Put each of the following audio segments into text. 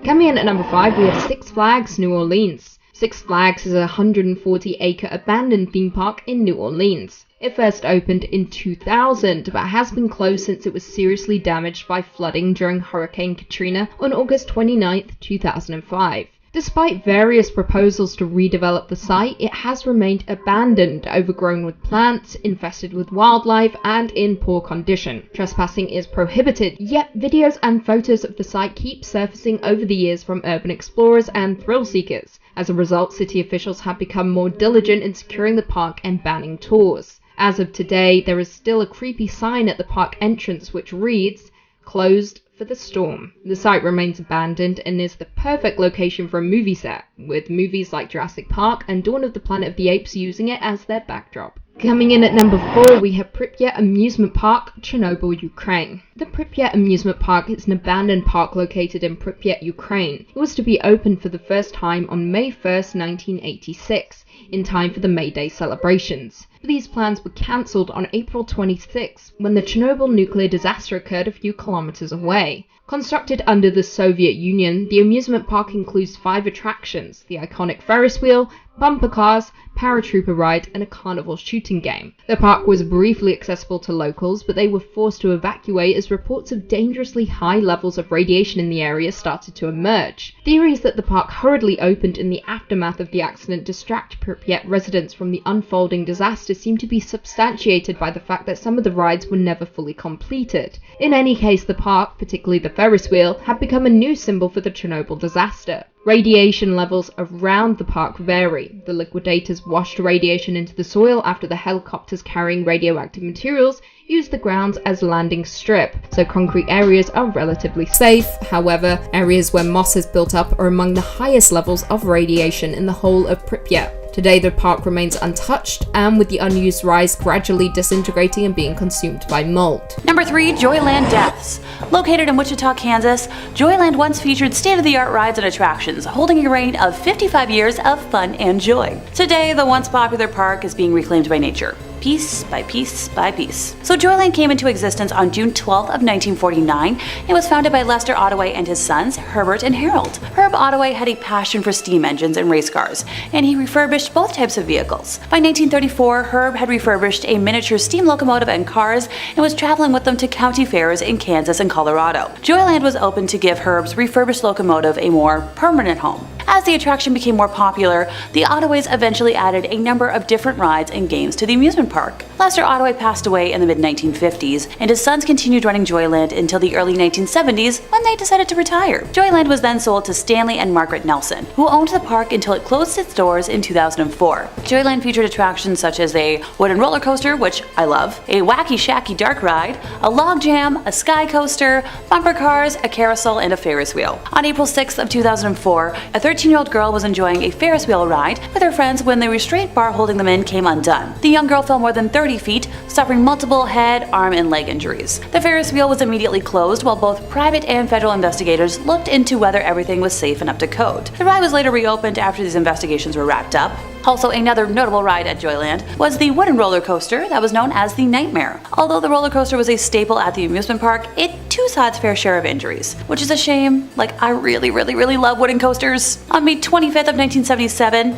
Coming in at number 5, we have Six Flags New Orleans. Six Flags is a 140-acre abandoned theme park in New Orleans. It first opened in 2000, but has been closed since it was seriously damaged by flooding during Hurricane Katrina on August 29, 2005. Despite various proposals to redevelop the site, it has remained abandoned, overgrown with plants, infested with wildlife, and in poor condition. Trespassing is prohibited, yet videos and photos of the site keep surfacing over the years from urban explorers and thrill seekers. As a result, city officials have become more diligent in securing the park and banning tours. As of today, there is still a creepy sign at the park entrance which reads, "Closed for the storm." The site remains abandoned and is the perfect location for a movie set, with movies like Jurassic Park and Dawn of the Planet of the Apes using it as their backdrop. Coming in at number 4, we have Pripyat Amusement Park, Chernobyl, Ukraine. The Pripyat Amusement Park is an abandoned park located in Pripyat, Ukraine. It was to be opened for the first time on May 1st, 1986, in time for the May Day celebrations. But these plans were cancelled on April 26, when the Chernobyl nuclear disaster occurred a few kilometers away. Constructed under the Soviet Union, the amusement park includes 5 attractions: the iconic Ferris wheel, bumper cars, paratrooper ride, and a carnival shooting game. The park was briefly accessible to locals, but they were forced to evacuate as reports of dangerously high levels of radiation in the area started to emerge. Theories that the park hurriedly opened in the aftermath of the accident distract Pripyat residents from the unfolding disaster seem to be substantiated by the fact that some of the rides were never fully completed. In any case, the park, particularly the Ferris wheel, had become a new symbol for the Chernobyl disaster. Radiation levels around the park vary. The liquidators washed radiation into the soil after the helicopters carrying radioactive materials used the grounds as landing strip, so concrete areas are relatively safe. However, areas where moss is built up are among the highest levels of radiation in the whole of Pripyat. Today, the park remains untouched, and with the unused rides gradually disintegrating and being consumed by mold. Number 3, Joyland Deaths. Located in Wichita, Kansas, Joyland once featured state-of-the-art rides and attractions, holding a reign of 55 years of fun and joy. Today, the once popular park is being reclaimed by nature, piece by piece by piece. So Joyland came into existence on June 12th of 1949 and was founded by Lester Ottaway and his sons, Herbert and Harold. Herb Ottaway had a passion for steam engines and race cars, and he refurbished both types of vehicles. By 1934, Herb had refurbished a miniature steam locomotive and cars and was traveling with them to county fairs in Kansas and Colorado. Joyland was open to give Herb's refurbished locomotive a more permanent home. As the attraction became more popular, the Ottaways eventually added a number of different rides and games to the amusement park. Lester Ottaway passed away in the mid-1950s, and his sons continued running Joyland until the early 1970s when they decided to retire. Joyland was then sold to Stanley and Margaret Nelson, who owned the park until it closed its doors in 2004. Joyland featured attractions such as a wooden roller coaster, which I love, a wacky shacky dark ride, a log jam, a sky coaster, bumper cars, a carousel, and a Ferris wheel. On April 6th of 2004, a 13-year-old girl was enjoying a Ferris wheel ride with her friends when the restraint bar holding them in came undone. The young girl fell more than 30 feet, suffering multiple head, arm, and leg injuries. The Ferris wheel was immediately closed while both private and federal investigators looked into whether everything was safe and up to code. The ride was later reopened after these investigations were wrapped up. Also, another notable ride at Joyland was the wooden roller coaster that was known as the Nightmare. Although the roller coaster was a staple at the amusement park, it too saw its fair share of injuries, which is a shame. Like, I really love wooden coasters. On May 25th of 1977,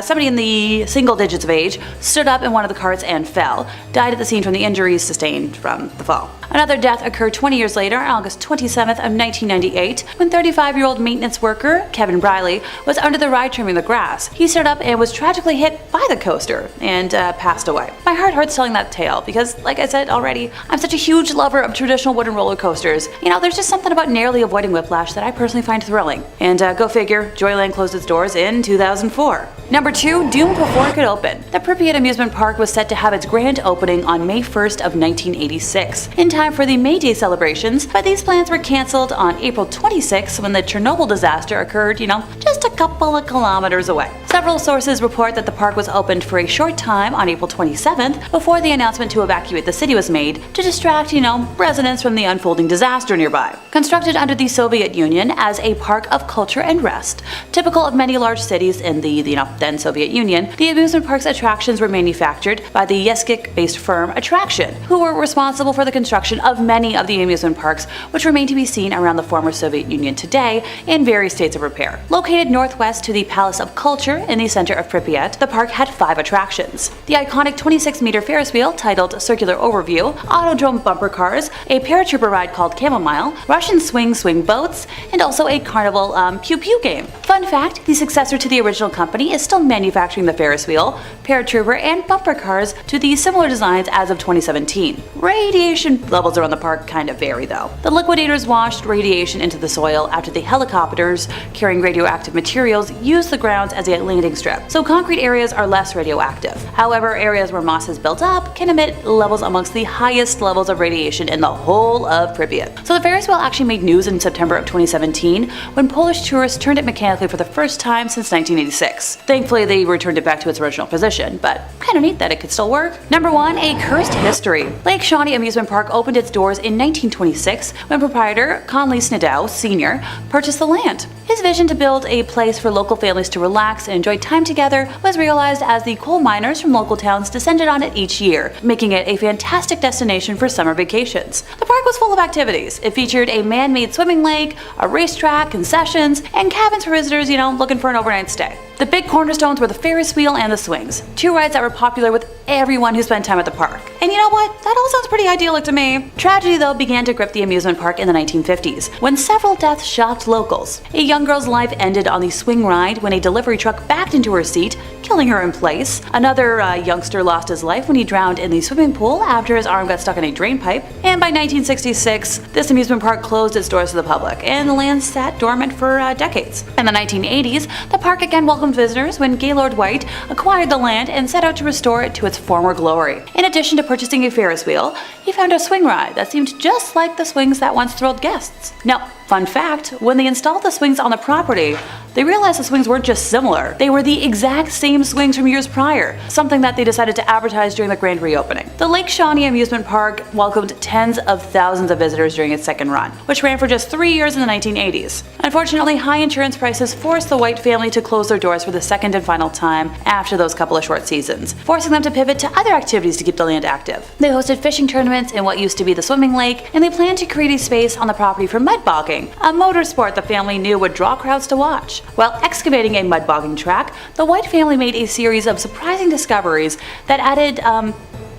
somebody in the single digits of age stood up in one of the carts and fell, died at the scene from the injuries sustained from the fall. Another death occurred 20 years later, on August 27th of 1998, when 35-year-old maintenance worker Kevin Briley was under the ride trimming the grass. He stood up and was tragically hit by the coaster and passed away. My heart hurts telling that tale because, like I said already, I'm such a huge lover of traditional wooden roller coasters. You know, there's just something about narrowly avoiding whiplash that I personally find thrilling. And go figure, Joyland closed its doors in 2004. Number 2, doomed before it could open. The Pripyat amusement park was set to have its grand opening on May 1st of 1986, in time for the May Day celebrations, but these plans were cancelled on April 26th when the Chernobyl disaster occurred, just a couple of kilometers away. Several sources report that the park was opened for a short time on April 27th before the announcement to evacuate the city was made to distract, residents from the unfolding disaster nearby. Constructed under the Soviet Union as a park of culture and rest, typical of many large cities in the then Soviet Union, the amusement park's attractions were manufactured by the Yeskik-based firm Attraction, who were responsible for the construction of many of the amusement parks which remain to be seen around the former Soviet Union today in various states of repair. Located northwest to the Palace of Culture in the center of Pripyat, the park had 5 attractions. The iconic 26-meter Ferris wheel titled Circular Overview, Autodrome bumper cars, a paratrooper ride called Chamomile, Russian swing boats, and also a carnival Pew Pew game. Fun fact, the successor to the original company is still manufacturing the Ferris wheel, paratrooper, and bumper cars to the similar designs as of 2017. Radiation levels around the park kind of vary though. The liquidators washed radiation into the soil after the helicopters carrying radioactive materials used the grounds as a landing strip, so concrete areas are less radioactive. However, areas where moss has built up can emit levels amongst the highest levels of radiation in the whole of Pripyat. So the Ferris wheel actually made news in September of 2017 when Polish tourists turned it mechanically for the first time since 1986. Thankfully, they returned it back to its original position, but kind of neat that it could still work. Number 1. A cursed history. Lake Shawnee Amusement Park opened its doors in 1926 when proprietor Conley Snidow Sr. purchased the land. His vision to build a place for local families to relax and enjoy time together was realized as the coal miners from local towns descended on it each year, making it a fantastic destination for summer vacations. The park was full of activities. It featured a man-made swimming lake, a racetrack, concessions, and cabins for visitors, looking for an overnight stay. The big cornerstones were the Ferris wheel and the swings, 2 rides that were popular with everyone who spent time at the park. And you know what? That all sounds pretty idyllic to me. Tragedy, though, began to grip the amusement park in the 1950s, when several deaths shocked locals. A young girl's life ended on the swing ride when a delivery truck backed into her seat, killing her in place. Another youngster lost his life when he drowned in the swimming pool after his arm got stuck in a drain pipe. And by 1966, this amusement park closed its doors to the public, and the land sat dormant for decades. In the 1980s, the park again welcomed visitors when Gaylord White acquired the land and set out to restore it to its former glory. In addition to purchasing a Ferris wheel, he found a swing ride that seemed just like the swings that once thrilled guests. Now, fun fact, when they installed the swings on the property, they realized the swings weren't just similar, they were the exact same swings from years prior, something that they decided to advertise during the grand reopening. The Lake Shawnee Amusement Park welcomed tens of thousands of visitors during its second run, which ran for just 3 years in the 1980s. Unfortunately, high insurance prices forced the White family to close their doors for the second and final time after those couple of short seasons, forcing them to pivot to other activities to keep the land active. They hosted fishing tournaments in what used to be the swimming lake, and they planned to create a space on the property for mud bogging, a motorsport the family knew would draw crowds to watch. While excavating a mud bogging track, the White family made a series of surprising discoveries that added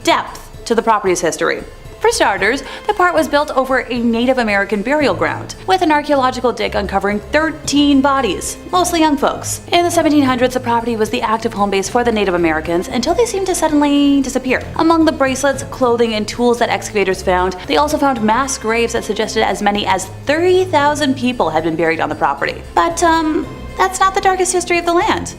depth to the property's history. For starters, the park was built over a Native American burial ground, with an archaeological dig uncovering 13 bodies, mostly young folks. In the 1700s, the property was the active home base for the Native Americans until they seemed to suddenly disappear. Among the bracelets, clothing, and tools that excavators found, they also found mass graves that suggested as many as 30,000 people had been buried on the property. But, that's not the darkest history of the land.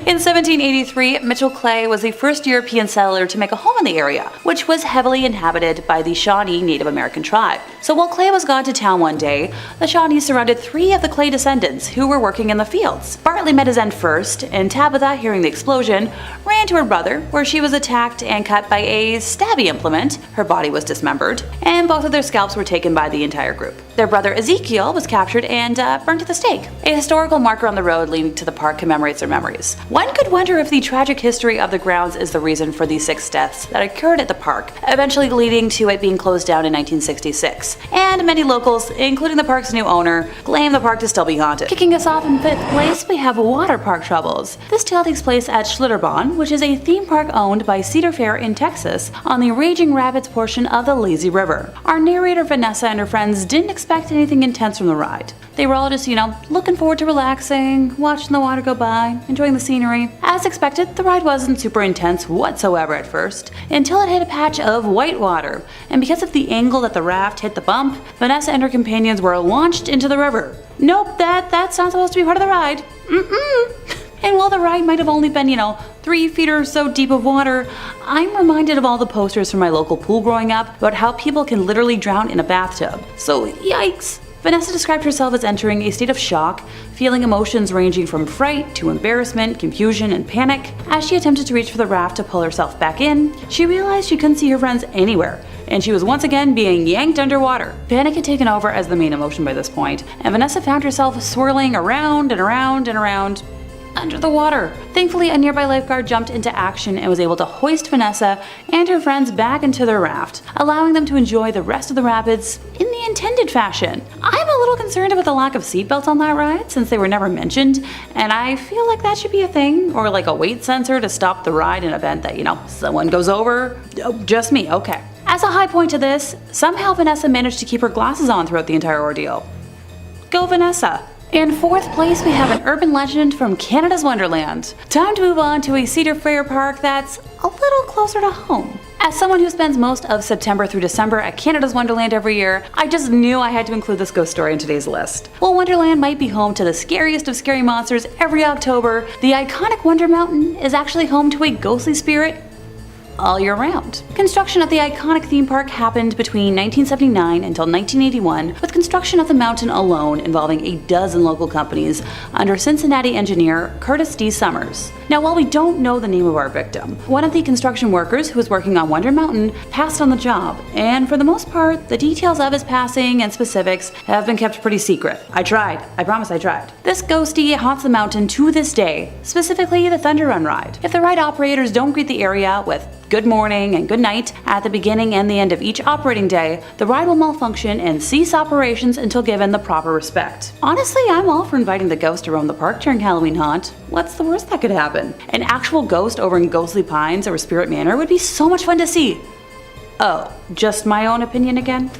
In 1783, Mitchell Clay was the first European settler to make a home in the area, which was heavily inhabited by the Shawnee Native American tribe. So while Clay was gone to town one day, the Shawnees surrounded 3 of the Clay descendants who were working in the fields. Bartley met his end first, and Tabitha, hearing the explosion, ran to her brother, where she was attacked and cut by a stabby implement. Her body was dismembered, and both of their scalps were taken by the entire group. Their brother Ezekiel was captured and burned at the stake. A historical marker on the road leading to the park commemorates their memories. One could wonder if the tragic history of the grounds is the reason for the 6 deaths that occurred at the park, eventually leading to it being closed down in 1966. And many locals, including the park's new owner, claim the park to still be haunted. Kicking us off in 5th place, we have water park troubles. This tale takes place at Schlitterbahn, which is a theme park owned by Cedar Fair in Texas on the Raging Rapids portion of the Lazy River. Our narrator Vanessa and her friends didn't expect anything intense from the ride. They were all just, looking forward to relaxing, watching the water go by, enjoying the scenery. As expected, the ride wasn't super intense whatsoever at first, until it hit a patch of white water, and because of the angle that the raft hit the bump, Vanessa and her companions were launched into the river. Nope, that's not supposed to be part of the ride. And while the ride might have only been, 3 feet or so deep of water, I'm reminded of all the posters from my local pool growing up about how people can literally drown in a bathtub. So yikes. Vanessa described herself as entering a state of shock, feeling emotions ranging from fright to embarrassment, confusion, and panic. As she attempted to reach for the raft to pull herself back in, she realized she couldn't see her friends anywhere, and she was once again being yanked underwater. Panic had taken over as the main emotion by this point, and Vanessa found herself swirling around and around and around under the water. Thankfully, a nearby lifeguard jumped into action and was able to hoist Vanessa and her friends back into their raft, allowing them to enjoy the rest of the rapids in the intended fashion. I'm a little concerned about the lack of seatbelts on that ride since they were never mentioned, and I feel like that should be a thing, or like a weight sensor to stop the ride in event that, someone goes over. Oh, just me, okay. As a high point to this, somehow Vanessa managed to keep her glasses on throughout the entire ordeal. Go Vanessa! In fourth place, we have an urban legend from Canada's Wonderland. Time to move on to a Cedar Fair park that's a little closer to home. As someone who spends most of September through December at Canada's Wonderland every year, I just knew I had to include this ghost story in today's list. While Wonderland might be home to the scariest of scary monsters every October, the iconic Wonder Mountain is actually home to a ghostly spirit all year round. Construction of the iconic theme park happened between 1979 until 1981, with construction of the mountain alone involving a dozen local companies under Cincinnati engineer Curtis D. Summers. Now, while we don't know the name of our victim, one of the construction workers who was working on Wonder Mountain passed on the job, and for the most part, the details of his passing and specifics have been kept pretty secret. I tried. I promise I tried. This ghostie haunts the mountain to this day, specifically the Thunder Run ride. If the ride operators don't greet the area with good morning and good night at the beginning and the end of each operating day, the ride will malfunction and cease operations until given the proper respect. Honestly, I'm all for inviting the ghost to roam the park during Halloween haunt. What's the worst that could happen? An actual ghost over in Ghostly Pines or Spirit Manor would be so much fun to see. Oh, just my own opinion again?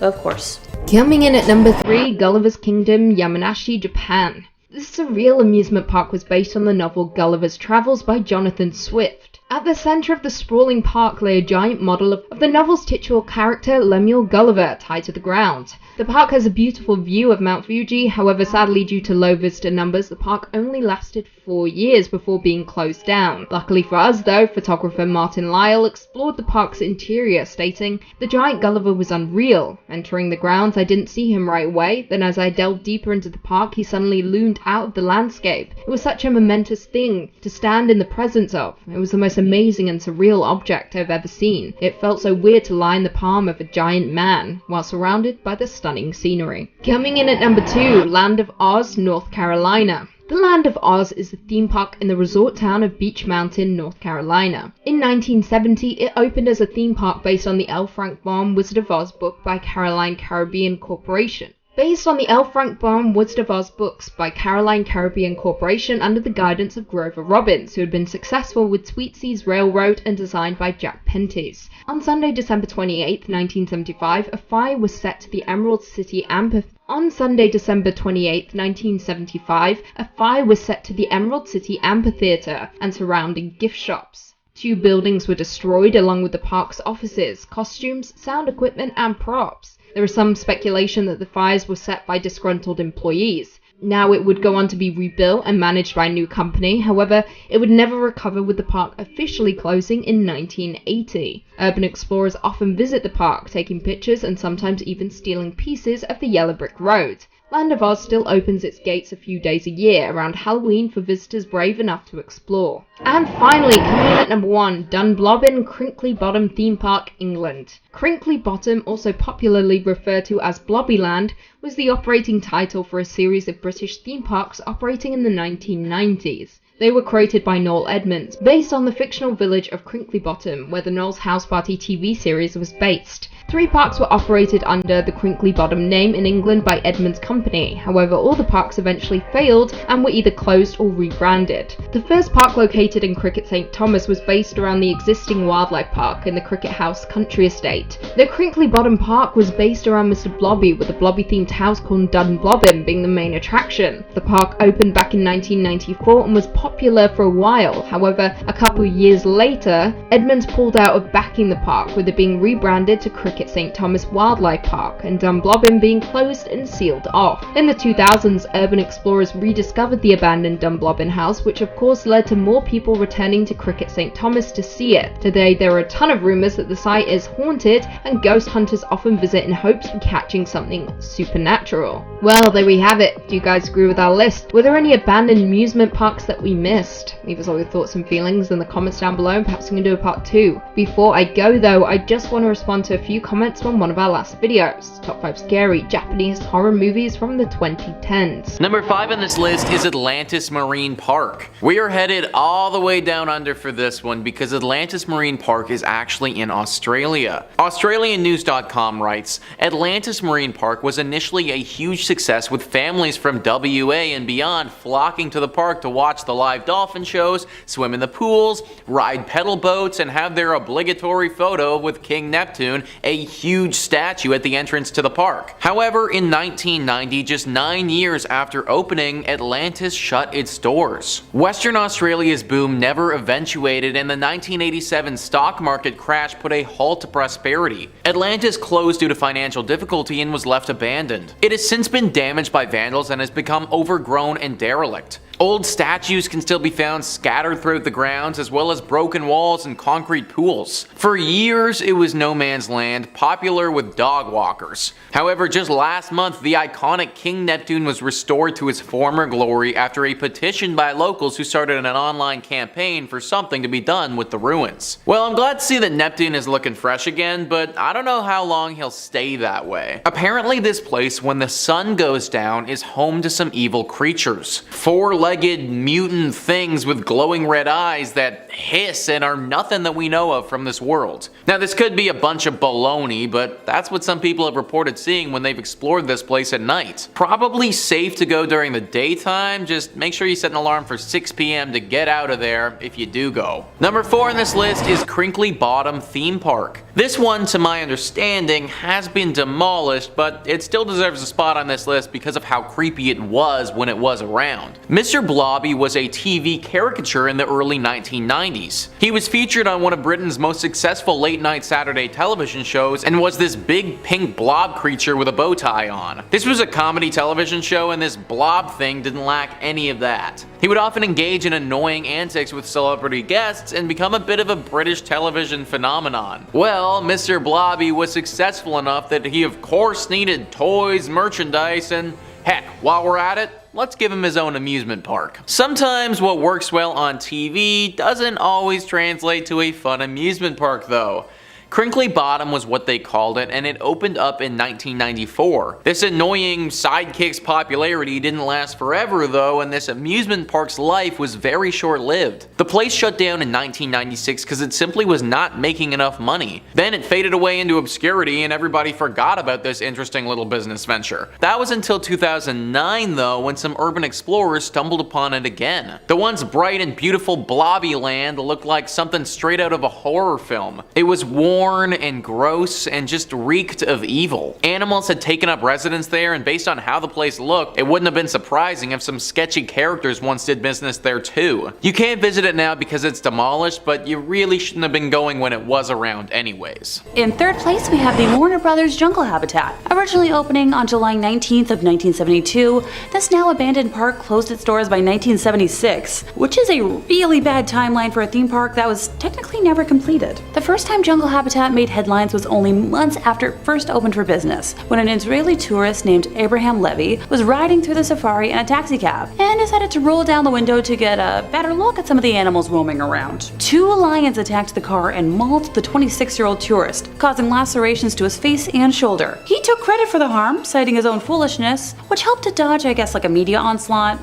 Of course. Coming in at number 3, Gulliver's Kingdom, Yamanashi, Japan. This surreal amusement park was based on the novel Gulliver's Travels by Jonathan Swift. At the center of the sprawling park lay a giant model of the novel's titular character, Lemuel Gulliver, tied to the ground. The park has a beautiful view of Mount Fuji, however sadly due to low visitor numbers, the park only lasted 4 years before being closed down. Luckily for us though, photographer Martin Lyle explored the park's interior, stating, "The giant Gulliver was unreal. Entering the grounds, I didn't see him right away, then as I delved deeper into the park, he suddenly loomed out of the landscape. It was such a momentous thing to stand in the presence of. It was the most amazing and surreal object I've ever seen. It felt so weird to lie in the palm of a giant man, while surrounded by the stunning scenery." Coming in at number 2, Land of Oz, North Carolina. The Land of Oz is a theme park in the resort town of Beach Mountain, North Carolina. In 1970, it opened as a theme park based on the L. Frank Baum Wizard of Oz book by Caroline Caribbean Corporation. Based on the L. Frank Baum Wizard of Oz books by Caroline Caribbean Corporation under the guidance of Grover Robbins, who had been successful with Sweetsea's Railroad and designed by Jack Pentis. On Sunday, December 28, 1975, a fire was set to the Emerald City Amphitheater. On Sunday, December 28, 1975, a fire was set to the Emerald City Amphitheater and surrounding gift shops. 2 buildings were destroyed along with the park's offices, costumes, sound equipment, and props. There is some speculation that the fires were set by disgruntled employees. Now it would go on to be rebuilt and managed by a new company, however, it would never recover with the park officially closing in 1980. Urban explorers often visit the park, taking pictures and sometimes even stealing pieces of the yellow brick road. Land of Oz still opens its gates a few days a year around Halloween for visitors brave enough to explore. And finally, coming in at number 1, Dunblobin Crinkly Bottom Theme Park, England. Crinkly Bottom, also popularly referred to as Blobbyland, was the operating title for a series of British theme parks operating in the 1990s. They were created by Noel Edmonds, based on the fictional village of Crinkly Bottom, where the Noel's House Party TV series was based. 3 parks were operated under the Crinkly Bottom name in England by Edmonds Company, however all the parks eventually failed and were either closed or rebranded. The first park located in Cricket St Thomas was based around the existing wildlife park in the Cricket House Country Estate. The Crinkly Bottom Park was based around Mr. Blobby, with a Blobby themed house called Dunblobin being the main attraction. The park opened back in 1994 and was popular popular for a while. However, a couple years later, Edmonds pulled out of backing the park, with it being rebranded to Cricket St. Thomas Wildlife Park and Dunblobin being closed and sealed off. In the 2000s, urban explorers rediscovered the abandoned Dunblobin house, which of course led to more people returning to Cricket St. Thomas to see it. Today, there are a ton of rumors that the site is haunted, and ghost hunters often visit in hopes of catching something supernatural. Well, there we have it. Do you guys agree with our list? Were there any abandoned amusement parks that we missed? Leave us all your thoughts and feelings in the comments down below, and perhaps we can do a part 2. Before I go though, I just want to respond to a few comments from one of our last videos. Top 5 scary Japanese horror movies from the 2010s. Number 5 on this list is Atlantis Marine Park. We are headed all the way down under for this one because Atlantis Marine Park is actually in Australia. AustralianNews.com writes, Atlantis Marine Park was initially a huge success, with families from WA and beyond flocking to the park to watch the live dolphin shows, swim in the pools, ride pedal boats, and have their obligatory photo with King Neptune, a huge statue at the entrance to the park. However, in 1990, just 9 years after opening, Atlantis shut its doors. Western Australia's boom never eventuated, and the 1987 stock market crash put a halt to prosperity. Atlantis closed due to financial difficulty and was left abandoned. It has since been damaged by vandals and has become overgrown and derelict. Old statues can still be found scattered throughout the grounds, as well as broken walls and concrete pools. For years, it was no man's land, popular with dog walkers. However, just last month, the iconic King Neptune was restored to his former glory after a petition by locals who started an online campaign for something to be done with the ruins. Well, I'm glad to see that Neptune is looking fresh again, but I don't know how long he'll stay that way. Apparently, this place, when the sun goes down, is home to some evil creatures. Four-legged mutant things with glowing red eyes that hiss and are nothing that we know of from this world. Now, this could be a bunch of baloney, but that's what some people have reported seeing when they've explored this place at night. Probably safe to go during the daytime, just make sure you set an alarm for 6 p.m. to get out of there if you do go. Number 4 on this list is Crinkly Bottom Theme Park. This one, to my understanding, has been demolished, but it still deserves a spot on this list because of how creepy it was when it was around. Mr. Blobby was a TV caricature in the early 1990s. He was featured on one of Britain's most successful late-night Saturday television shows and was this big pink blob creature with a bow tie on. This was a comedy television show, and this blob thing didn't lack any of that. He would often engage in annoying antics with celebrity guests and become a bit of a British television phenomenon. Well, Mr. Blobby was successful enough that he of course needed toys, merchandise, and heck, while we're at it, let's give him his own amusement park. Sometimes what works well on TV doesn't always translate to a fun amusement park though. Crinkly Bottom was what they called it, and it opened up in 1994. This annoying sidekick's popularity didn't last forever though, and this amusement park's life was very short-lived. The place shut down in 1996 because it simply was not making enough money. Then it faded away into obscurity and everybody forgot about this interesting little business venture. That was until 2009 though, when some urban explorers stumbled upon it again. The once bright and beautiful Blobby Land looked like something straight out of a horror film. It was worn and gross and just reeked of evil. Animals had taken up residence there, and based on how the place looked, it wouldn't have been surprising if some sketchy characters once did business there too. You can't visit it now because it's demolished, but you really shouldn't have been going when it was around anyways. In third place, we have the Warner Brothers Jungle Habitat. Originally opening on July 19th of 1972, this now abandoned park closed its doors by 1976, which is a really bad timeline for a theme park that was technically never completed. The first time Jungle Habitat made headlines was only months after it first opened for business, when an Israeli tourist named Abraham Levy was riding through the safari in a taxicab and decided to roll down the window to get a better look at some of the animals roaming around. 2 lions attacked the car and mauled the 26-year-old tourist, causing lacerations to his face and shoulder. He took credit for the harm, citing his own foolishness, which helped to dodge, I guess, like a media onslaught.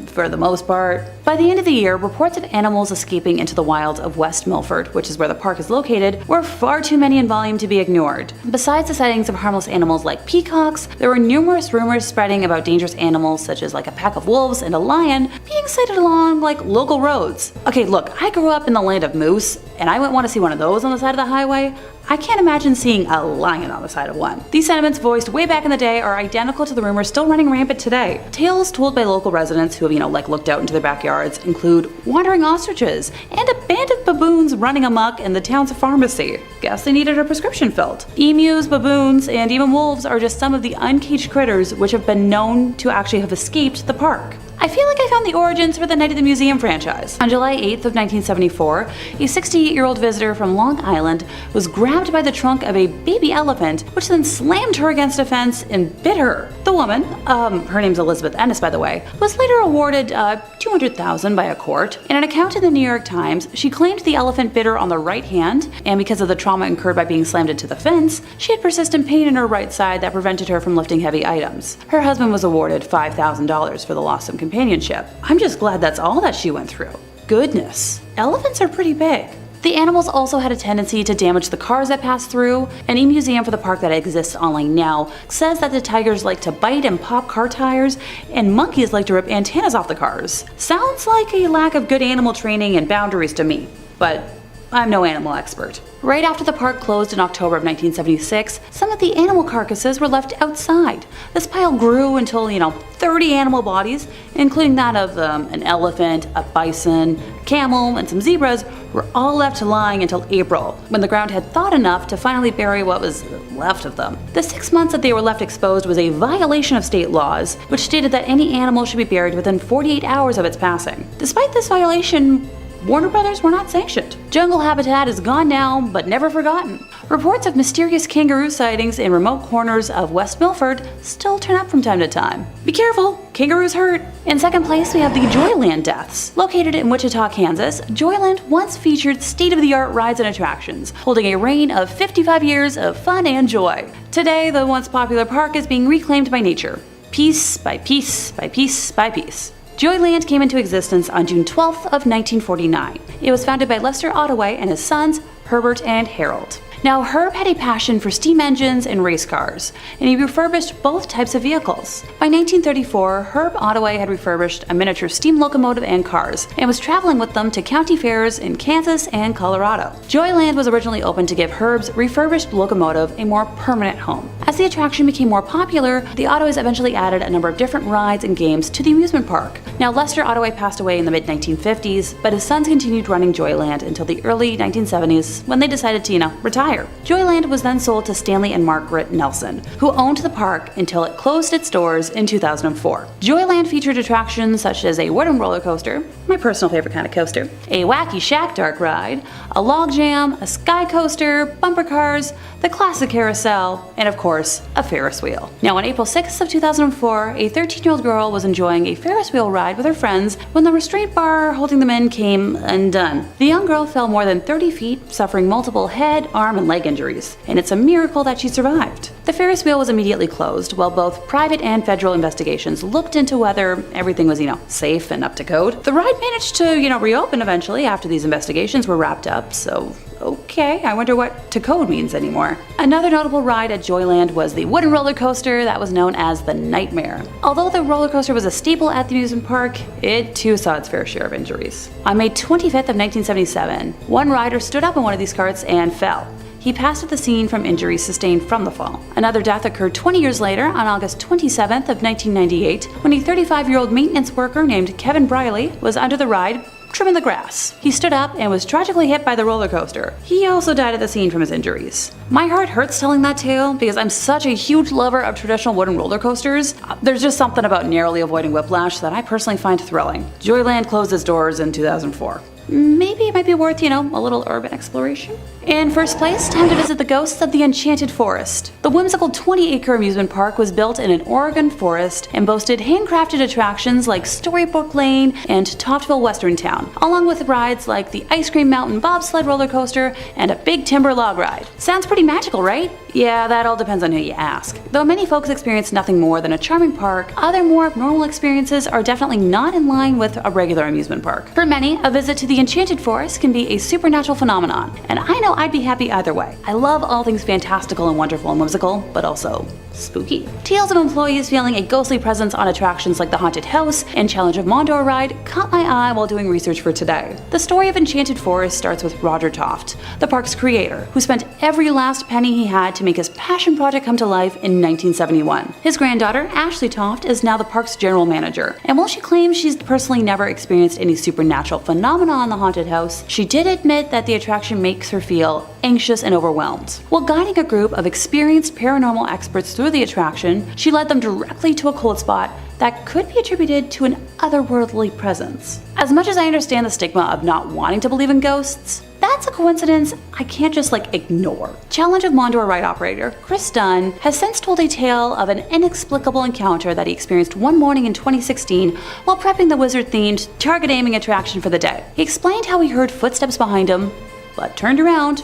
For the most part. By the end of the year, reports of animals escaping into the wilds of West Milford, which is where the park is located, were far too many in volume to be ignored. Besides the sightings of harmless animals like peacocks, there were numerous rumors spreading about dangerous animals such as like a pack of wolves and a lion being sighted along like local roads. Okay, look, I grew up in the land of moose, and I wouldn't want to see one of those on the side of the highway. I can't imagine seeing a lion on the side of one. These sentiments voiced way back in the day are identical to the rumors still running rampant today. Tales told by local residents who have, looked out into their backyards include wandering ostriches and a band of baboons running amok in the town's pharmacy. Guess they needed a prescription filled. Emus, baboons, and even wolves are just some of the uncaged critters which have been known to actually have escaped the park. I feel like I found the origins for the Night at the Museum franchise. On July 8th of 1974, a 68-year-old visitor from Long Island was grabbed by the trunk of a baby elephant, which then slammed her against a fence and bit her. The woman, her name's Elizabeth Ennis by the way, was later awarded $200,000 by a court. In an account in the New York Times, she claimed the elephant bit her on the right hand, and because of the trauma incurred by being slammed into the fence, she had persistent pain in her right side that prevented her from lifting heavy items. Her husband was awarded $5,000 for the loss of companionship. I'm just glad that's all that she went through. Goodness, elephants are pretty big. The animals also had a tendency to damage the cars that passed through. An e-museum for the park that exists online now says that the tigers like to bite and pop car tires, and monkeys like to rip antennas off the cars. Sounds like a lack of good animal training and boundaries to me, but I'm no animal expert. Right after the park closed in October of 1976, some of the animal carcasses were left outside. This pile grew until, 30 animal bodies, including that of an elephant, a bison, a camel, and some zebras, were all left lying until April, when the ground had thawed enough to finally bury what was left of them. The 6 months that they were left exposed was a violation of state laws, which stated that any animal should be buried within 48 hours of its passing. Despite this violation, Warner Brothers were not sanctioned. Jungle habitat is gone now, but never forgotten. Reports of mysterious kangaroo sightings in remote corners of West Milford still turn up from time to time. Be careful, kangaroos hurt. In second place, we have the Joyland deaths. Located in Wichita, Kansas, Joyland once featured state-of-the-art rides and attractions, holding a reign of 55 years of fun and joy. Today, the once popular park is being reclaimed by nature, piece by piece by piece by piece. Joyland came into existence on June 12th of 1949. It was founded by Lester Ottaway and his sons, Herbert and Harold. Now, Herb had a passion for steam engines and race cars, and he refurbished both types of vehicles. By 1934, Herb Ottaway had refurbished a miniature steam locomotive and cars, and was traveling with them to county fairs in Kansas and Colorado. Joyland was originally opened to give Herb's refurbished locomotive a more permanent home. As the attraction became more popular, the Ottoways eventually added a number of different rides and games to the amusement park. Now, Lester Ottaway passed away in the mid-1950s, but his sons continued running Joyland until the early 1970s, when they decided to, retire. Joyland was then sold to Stanley and Margaret Nelson, who owned the park until it closed its doors in 2004. Joyland featured attractions such as a wooden roller coaster, my personal favorite kind of coaster, a wacky shack dark ride, a log jam, a sky coaster, bumper cars, the classic carousel, and of course, a Ferris wheel. Now, on April 6th of 2004, a 13-year-old girl was enjoying a Ferris wheel ride with her friends when the restraint bar holding them in came undone. The young girl fell more than 30 feet, suffering multiple head, arm, and leg injuries, and it's a miracle that she survived. The Ferris wheel was immediately closed, while both private and federal investigations looked into whether everything was, safe and up to code. The ride managed to, reopen eventually after these investigations were wrapped up, so okay, I wonder what to code means anymore. Another notable ride at Joyland was the wooden roller coaster that was known as the Nightmare. Although the roller coaster was a staple at the amusement park, it too saw its fair share of injuries. On May 25th of 1977, one rider stood up in one of these carts and fell. He passed at the scene from injuries sustained from the fall. Another death occurred 20 years later on August 27th of 1998 when a 35-year-old maintenance worker named Kevin Briley was under the ride trimming the grass. He stood up and was tragically hit by the roller coaster. He also died at the scene from his injuries. My heart hurts telling that tale because I'm such a huge lover of traditional wooden roller coasters. There's just something about narrowly avoiding whiplash that I personally find thrilling. Joyland closed its doors in 2004. Maybe it might be worth, a little urban exploration. In first place, time to visit the ghosts of the Enchanted Forest. The whimsical 20-acre amusement park was built in an Oregon forest and boasted handcrafted attractions like Storybook Lane and Toftville Western Town, along with rides like the Ice Cream Mountain bobsled roller coaster and a big timber log ride. Sounds pretty magical, right? Yeah, that all depends on who you ask. Though many folks experience nothing more than a charming park, other more abnormal experiences are definitely not in line with a regular amusement park. For many, a visit to the Enchanted Forest can be a supernatural phenomenon, and I know I'd be happy either way. I love all things fantastical and wonderful and whimsical, but also spooky. Tales of employees feeling a ghostly presence on attractions like the Haunted House and Challenge of Mondor ride caught my eye while doing research for today. The story of Enchanted Forest starts with Roger Toft, the park's creator, who spent every last penny he had to make his passion project come to life in 1971. His granddaughter, Ashley Toft, is now the park's general manager, and while she claims she's personally never experienced any supernatural phenomena on the Haunted House, she did admit that the attraction makes her feel anxious and overwhelmed. While guiding a group of experienced paranormal experts through the attraction, she led them directly to a cold spot that could be attributed to an otherworldly presence. As much as I understand the stigma of not wanting to believe in ghosts, that's a coincidence I can't just ignore. Challenge of Mondor ride operator Chris Dunn has since told a tale of an inexplicable encounter that he experienced one morning in 2016 while prepping the wizard-themed target aiming attraction for the day. He explained how he heard footsteps behind him, but turned around.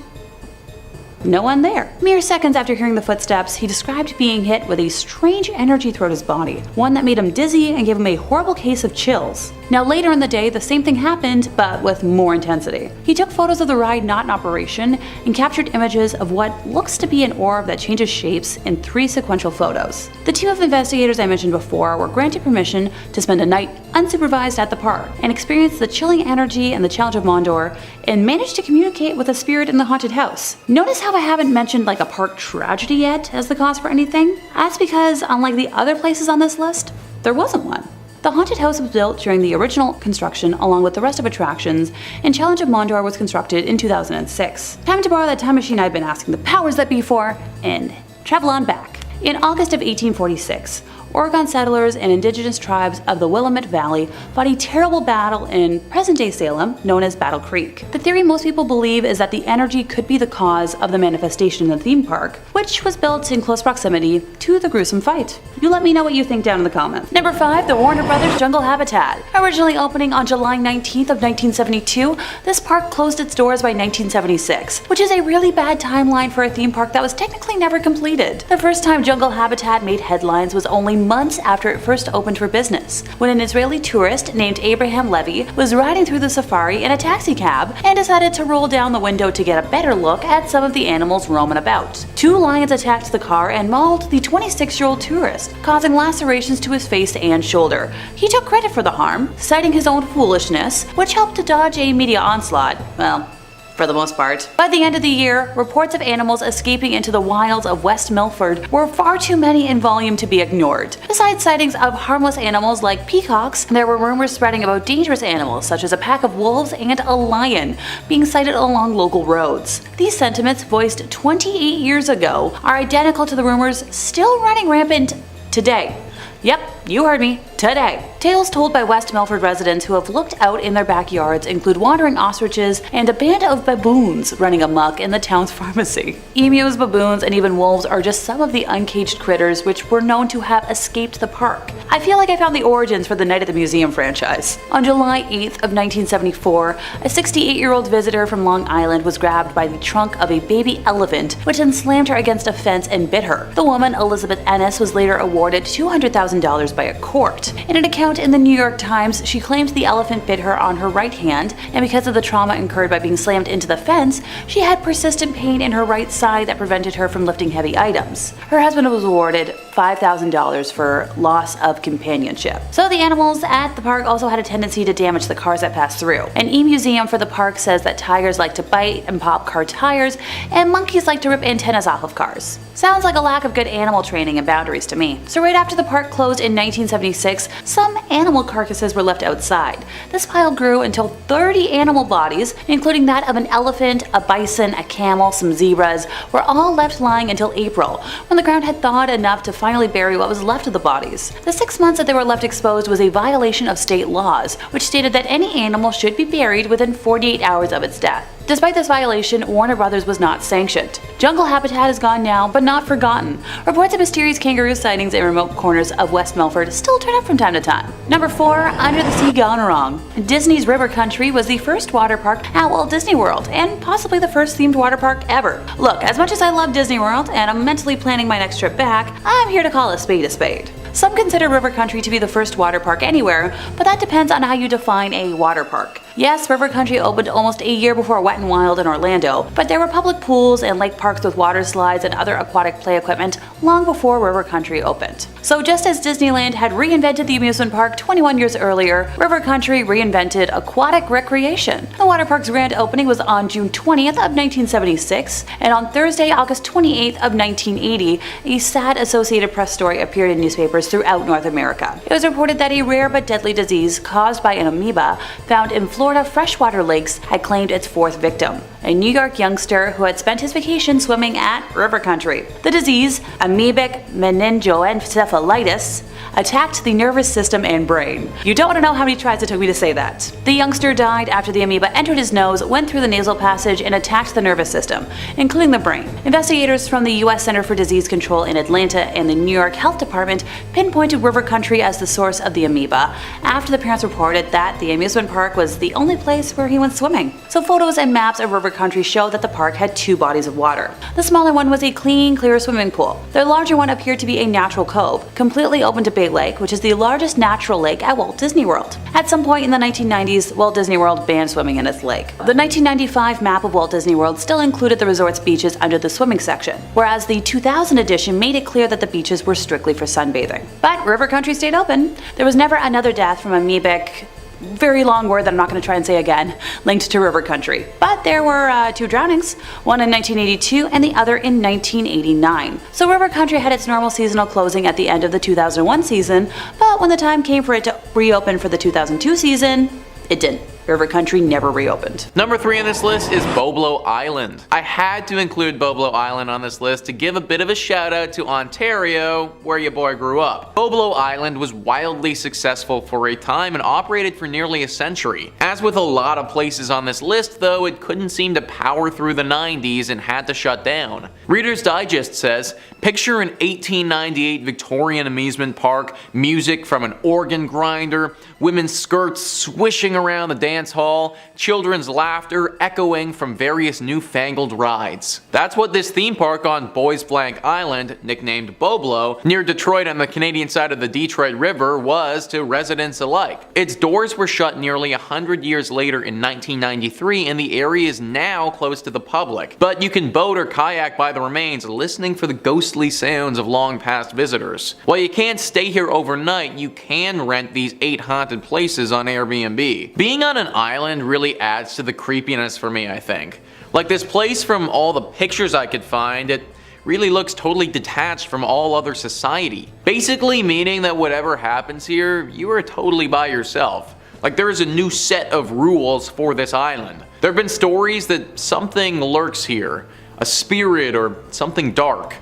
No one there. Mere seconds after hearing the footsteps, he described being hit with a strange energy throughout his body, one that made him dizzy and gave him a horrible case of chills. Now later in the day, the same thing happened, but with more intensity. He took photos of the ride not in operation and captured images of what looks to be an orb that changes shapes in 3 sequential photos. The team of investigators I mentioned before were granted permission to spend a night unsupervised at the park and experience the chilling energy and the Challenge of Mondor and managed to communicate with a spirit in the haunted house. Notice how I haven't mentioned a park tragedy yet as the cause for anything? That's because, unlike the other places on this list, there wasn't one. The haunted house was built during the original construction along with the rest of attractions, and Challenge of Mondor was constructed in 2006. Time to borrow that time machine I've been asking the powers that be for, and travel on back. In August of 1846, Oregon settlers and indigenous tribes of the Willamette Valley fought a terrible battle in present-day Salem, known as Battle Creek. The theory most people believe is that the energy could be the cause of the manifestation in the theme park, which was built in close proximity to the gruesome fight. You let me know what you think down in the comments. Number 5, the Warner Brothers Jungle Habitat. Originally opening on July 19th of 1972, this park closed its doors by 1976, which is a really bad timeline for a theme park that was technically never completed. The first time Jungle Habitat made headlines was only months after it first opened for business, when an Israeli tourist named Abraham Levy was riding through the safari in a taxi cab and decided to roll down the window to get a better look at some of the animals roaming about. 2 lions attacked the car and mauled the 26-year-old tourist, causing lacerations to his face and shoulder. He took credit for the harm, citing his own foolishness, which helped to dodge a media onslaught. Well, for the most part. By the end of the year, reports of animals escaping into the wilds of West Milford were far too many in volume to be ignored. Besides sightings of harmless animals like peacocks, there were rumors spreading about dangerous animals such as a pack of wolves and a lion being sighted along local roads. These sentiments, voiced 28 years ago, are identical to the rumors still running rampant today. Yep, you heard me, today. Tales told by West Milford residents who have looked out in their backyards include wandering ostriches and a band of baboons running amok in the town's pharmacy. Emus, baboons, and even wolves are just some of the uncaged critters which were known to have escaped the park. I feel like I found the origins for the Night at the Museum franchise. On July 8th of 1974, a 68-year-old visitor from Long Island was grabbed by the trunk of a baby elephant, which then slammed her against a fence and bit her. The woman, Elizabeth Ennis, was later awarded $200,000 by a court. In an account in the New York Times, she claimed the elephant bit her on her right hand, and because of the trauma incurred by being slammed into the fence, she had persistent pain in her right side that prevented her from lifting heavy items. Her husband was awarded $5,000 for loss of companionship. So the animals at the park also had a tendency to damage the cars that passed through. An e-museum for the park says that tigers like to bite and pop car tires, and monkeys like to rip antennas off of cars. Sounds like a lack of good animal training and boundaries to me. So right after the park closed in 1976, some animal carcasses were left outside. This pile grew until 30 animal bodies, including that of an elephant, a bison, a camel, some zebras, were all left lying until April, when the ground had thawed enough to finally bury what was left of the bodies. The 6 months that they were left exposed was a violation of state laws, which stated that any animal should be buried within 48 hours of its death. Despite this violation, Warner Brothers was not sanctioned. Jungle Habitat is gone now, but not forgotten. Reports of mysterious kangaroo sightings in remote corners of West Milford still turn up from time to time. Number 4, Under the Sea Gone Wrong. Disney's River Country was the first water park at Walt Disney World, and possibly the first themed water park ever. Look, as much as I love Disney World, and I'm mentally planning my next trip back, I'm here to call a spade a spade. Some consider River Country to be the first water park anywhere, but that depends on how you define a water park. Yes, River Country opened almost a year before Wet n Wild in Orlando, but there were public pools and lake parks with water slides and other aquatic play equipment long before River Country opened. So just as Disneyland had reinvented the amusement park 21 years earlier, River Country reinvented aquatic recreation. The water park's grand opening was on June 20th of 1976, and on Thursday, August 28th of 1980, a sad Associated Press story appeared in newspapers throughout North America. It was reported that a rare but deadly disease caused by an amoeba found in Florida freshwater lakes had claimed its fourth victim, a New York youngster who had spent his vacation swimming at River Country. The disease, amoebic meningoencephalitis, attacked the nervous system and brain. You don't want to know how many tries it took me to say that. The youngster died after the amoeba entered his nose, went through the nasal passage, and attacked the nervous system, including the brain. Investigators from the U.S. Center for Disease Control in Atlanta and the New York Health Department pinpointed River Country as the source of the amoeba after the parents reported that the amusement park was the only place where he went swimming. So photos and maps of River Country show that the park had two bodies of water. The smaller one was a clean, clear swimming pool. The larger one appeared to be a natural cove, completely open to Bay Lake, which is the largest natural lake at Walt Disney World. At some point in the 1990s, Walt Disney World banned swimming in its lake. The 1995 map of Walt Disney World still included the resort's beaches under the swimming section, whereas the 2000 edition made it clear that the beaches were strictly for sunbathing. But River Country stayed open. There was never another death from amoebic, very long word that I'm not going to try and say again, linked to River Country. But there were two drownings, one in 1982 and the other in 1989. So River Country had its normal seasonal closing at the end of the 2001 season, but when the time came for it to reopen for the 2002 season, it didn't. River Country never reopened. Number 3 on this list is Boblo Island. I had to include Boblo Island on this list to give a bit of a shout out to Ontario, where your boy grew up. Boblo Island was wildly successful for a time and operated for nearly a century. As with a lot of places on this list though, it couldn't seem to power through the 90s and had to shut down. Reader's Digest says, picture an 1898 Victorian amusement park, music from an organ grinder, women's skirts swishing around the dance hall, children's laughter echoing from various newfangled rides. That's what this theme park on Boys Blank Island, nicknamed Boblo, near Detroit on the Canadian side of the Detroit River, was to residents alike. Its doors were shut nearly 100 years later in 1993, and the area is now closed to the public. But you can boat or kayak by the remains, listening for the ghostly sounds of long past visitors. While you can't stay here overnight, you can rent these 8 haunted places on Airbnb. Being on an island really adds to the creepiness for me, I think. Like this place, from all the pictures I could find, it really looks totally detached from all other society. Basically meaning that whatever happens here, you are totally by yourself. Like there is a new set of rules for this island. There have been stories that something lurks here, a spirit or something dark.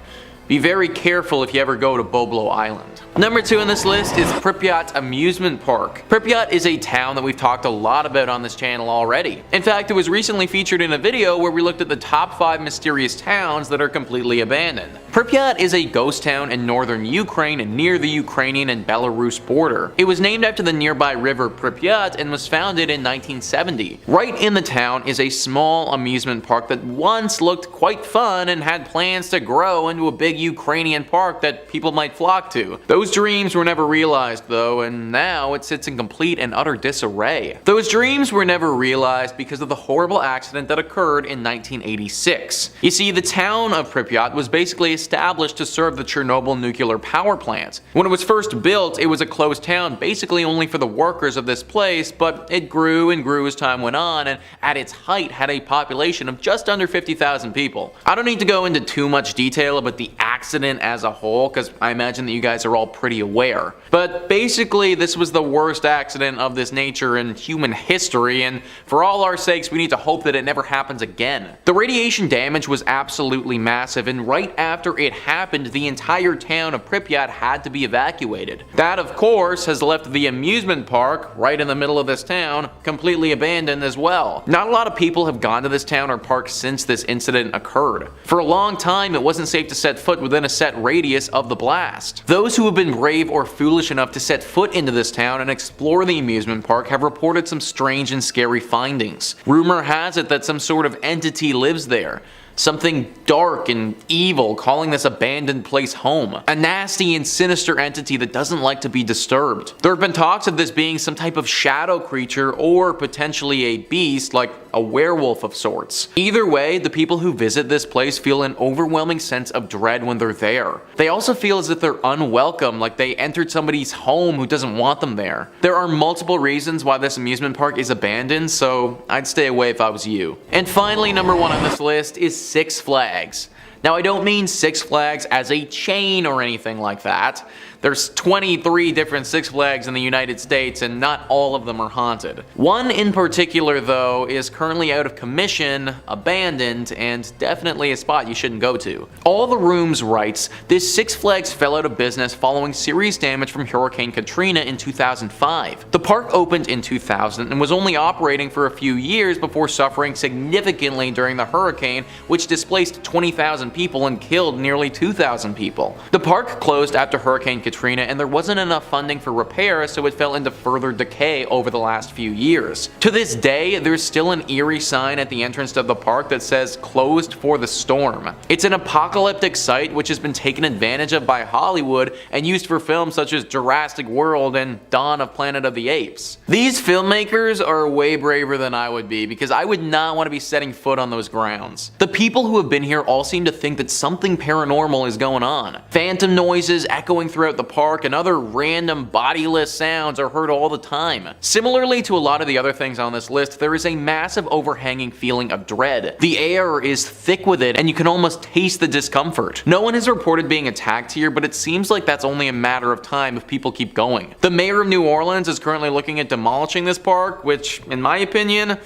Be very careful if you ever go to Boblo Island. Number 2 on this list is Pripyat Amusement Park. Pripyat is a town that we've talked a lot about on this channel already. In fact, it was recently featured in a video where we looked at the top 5 mysterious towns that are completely abandoned. Pripyat is a ghost town in northern Ukraine and near the Ukrainian and Belarus border. It was named after the nearby river Pripyat and was founded in 1970. Right in the town is a small amusement park that once looked quite fun and had plans to grow into a big Ukrainian park that people might flock to. Those dreams were never realized though, and now it sits in complete and utter disarray. Those dreams were never realized because of the horrible accident that occurred in 1986. You see, the town of Pripyat was basically established to serve the Chernobyl nuclear power plant. When it was first built, it was a closed town basically only for the workers of this place, but it grew and grew as time went on, and at its height had a population of just under 50,000 people. I don't need to go into too much detail about the accident as a whole, because I imagine that you guys are all pretty aware. But basically, this was the worst accident of this nature in human history, and for all our sakes, we need to hope that it never happens again. The radiation damage was absolutely massive, and right after it happened, the entire town of Pripyat had to be evacuated. That, of course, has left the amusement park, right in the middle of this town, completely abandoned as well. Not a lot of people have gone to this town or park since this incident occurred. For a long time, it wasn't safe to set foot within a set radius of the blast. Those who have been brave or foolish enough to set foot into this town and explore the amusement park have reported some strange and scary findings. Rumor has it that some sort of entity lives there. something dark and evil calling this abandoned place home. A nasty and sinister entity that doesn't like to be disturbed. There have been talks of this being some type of shadow creature or potentially a beast like a werewolf of sorts. Either way, the people who visit this place feel an overwhelming sense of dread when they're there. They also feel as if they're unwelcome, like they entered somebody's home who doesn't want them there. There are multiple reasons why this amusement park is abandoned, so I'd stay away if I was you. And finally, number 1 on this list is Six Flags. Now, I don't mean Six Flags as a chain or anything like that. There's 23 different Six Flags in the United States and not all of them are haunted. One in particular though is currently out of commission, abandoned, and definitely a spot you shouldn't go to. All the Rooms writes, this Six Flags fell out of business following serious damage from Hurricane Katrina in 2005. The park opened in 2000 and was only operating for a few years before suffering significantly during the hurricane, which displaced 20,000 people and killed nearly 2,000 people. The park closed after Hurricane Katrina and there wasn't enough funding for repairs, so it fell into further decay over the last few years. To this day, there's still an eerie sign at the entrance to the park that says closed for the storm. It's an apocalyptic site which has been taken advantage of by Hollywood and used for films such as Jurassic World and Dawn of Planet of the Apes. These filmmakers are way braver than I would be because I would not want to be setting foot on those grounds. The people who have been here all seem to think that something paranormal is going on. Phantom noises echoing throughout the park and other random bodiless sounds are heard all the time. Similarly to a lot of the other things on this list, there is a massive overhanging feeling of dread. The air is thick with it and you can almost taste the discomfort. No one has reported being attacked here, but it seems like that's only a matter of time if people keep going. The mayor of New Orleans is currently looking at demolishing this park, which, in my opinion,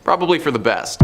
probably for the best.